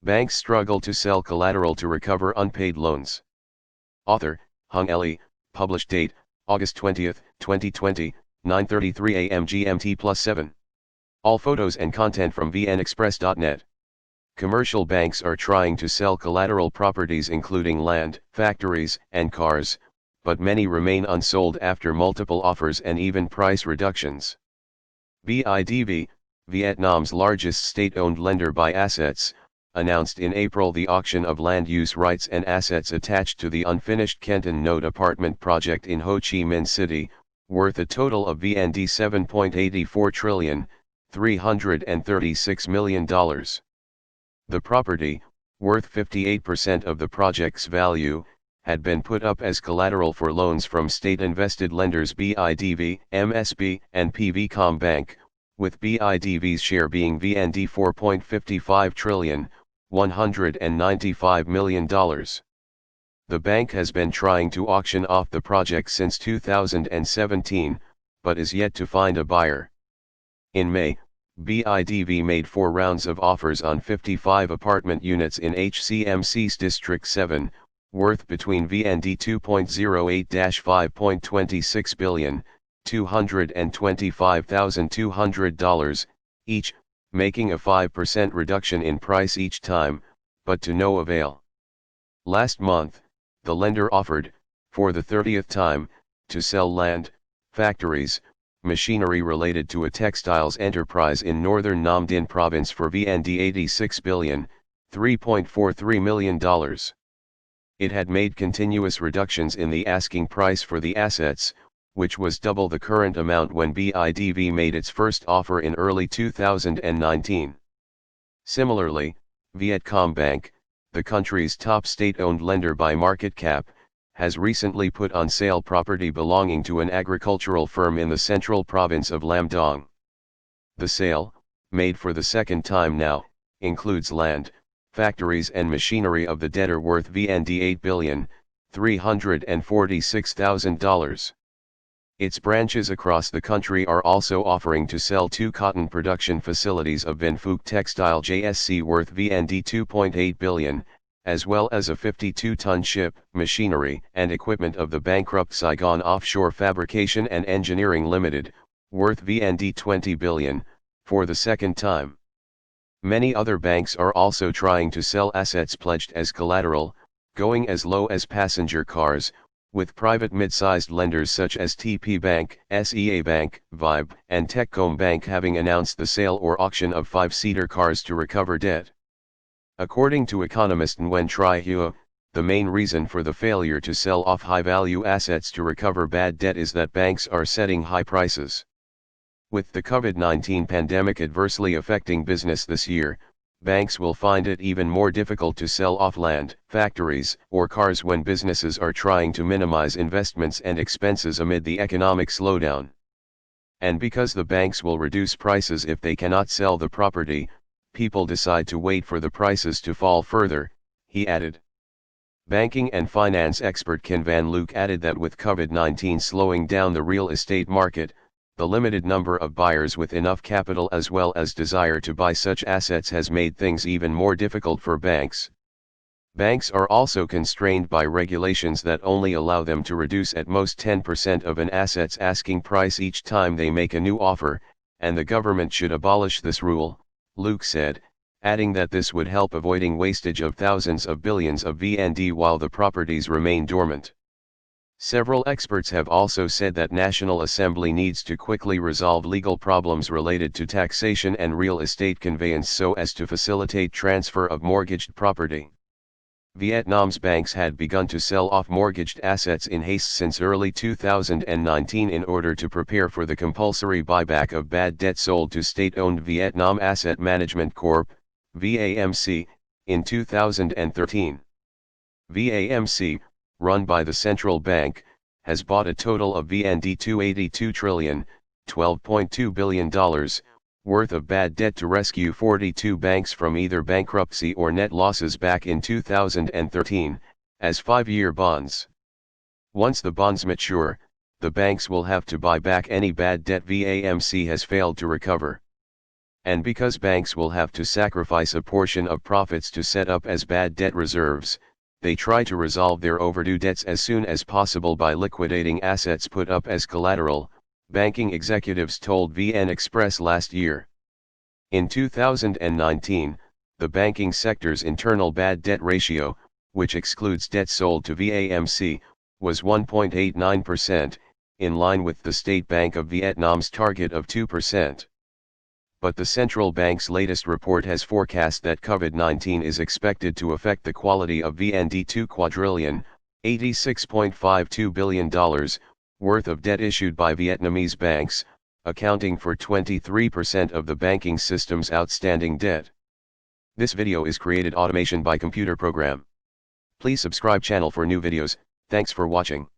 Banks struggle to sell collateral to recover unpaid loans. Author, Hung Le, published date, August 20, 2020, 9:33 a.m. GMT+7. All photos and content from vnexpress.net. Commercial banks are trying to sell collateral properties including land, factories, and cars, but many remain unsold after multiple offers and even price reductions. BIDV, Vietnam's largest state-owned lender by assets, announced in April the auction of land use rights and assets attached to the unfinished Kenton Node apartment project in Ho Chi Minh City, worth a total of VND 7.84 trillion, $336 million. The property, worth 58% of the project's value, had been put up as collateral for loans from state-invested lenders BIDV, MSB, and PVcom Bank, with BIDV's share being VND 4.55 trillion, $195 million. The bank has been trying to auction off the project since 2017, but is yet to find a buyer. In May, BIDV made 4 rounds of offers on 55 apartment units in HCMC's District 7, worth between VND 2.08-5.26 billion, $225,200, each, making a 5% reduction in price each time, but to no avail. Last month, the lender offered, for the 30th time, to sell land, factories, machinery related to a textiles enterprise in northern Nam Dinh province for VND 86 billion, $3.43 million. It had made continuous reductions in the asking price for the assets, which was double the current amount when BIDV made its first offer in early 2019. Similarly, Vietcom Bank, the country's top state-owned lender by market cap, has recently put on sale property belonging to an agricultural firm in the central province of Lam Dong. The sale, made for the second time now, includes land, factories and machinery of the debtor worth VND $8,346,000. Its branches across the country are also offering to sell 2 cotton production facilities of Vinh Phuc Textile JSC worth VND 2.8 billion, as well as a 52-ton ship, machinery and equipment of the bankrupt Saigon Offshore Fabrication and Engineering Limited, worth VND 20 billion, for the second time. Many other banks are also trying to sell assets pledged as collateral, going as low as passenger cars, with private mid-sized lenders such as TP Bank, SEA Bank, Vibe, and Techcom Bank having announced the sale or auction of 5-seater cars to recover debt. According to economist Nguyen Tri Hua, the main reason for the failure to sell off high-value assets to recover bad debt is that banks are setting high prices. With the COVID-19 pandemic adversely affecting business this year, banks will find it even more difficult to sell off land, factories, or cars when businesses are trying to minimize investments and expenses amid the economic slowdown. And because the banks will reduce prices if they cannot sell the property, people decide to wait for the prices to fall further, he added. Banking and finance expert Ken Van Luke added that with COVID-19 slowing down the real estate market, the limited number of buyers with enough capital as well as desire to buy such assets has made things even more difficult for banks. Banks are also constrained by regulations that only allow them to reduce at most 10% of an asset's asking price each time they make a new offer, and the government should abolish this rule, Luke said, adding that this would help avoiding wastage of thousands of billions of VND while the properties remain dormant. Several experts have also said that National Assembly needs to quickly resolve legal problems related to taxation and real estate conveyance so as to facilitate transfer of mortgaged property. Vietnam's banks had begun to sell off mortgaged assets in haste since early 2019 in order to prepare for the compulsory buyback of bad debt sold to state-owned Vietnam Asset Management Corp., VAMC, in 2013. VAMC, run by the central bank, has bought a total of VND 282 trillion, $12.2 billion, worth of bad debt to rescue 42 banks from either bankruptcy or net losses back in 2013, as 5-year bonds. Once the bonds mature, the banks will have to buy back any bad debt VAMC has failed to recover. And because banks will have to sacrifice a portion of profits to set up as bad debt reserves, they try to resolve their overdue debts as soon as possible by liquidating assets put up as collateral, banking executives told VN Express last year. In 2019, the banking sector's internal bad debt ratio, which excludes debt sold to VAMC, was 1.89%, in line with the State Bank of Vietnam's target of 2%. But the central bank's latest report has forecast that COVID-19 is expected to affect the quality of VND $2 quadrillion, $86.52 billion, worth of debt issued by Vietnamese banks, accounting for 23% of the banking system's outstanding debt. This video is created automation by computer program. Please subscribe channel for new videos. Thanks for watching.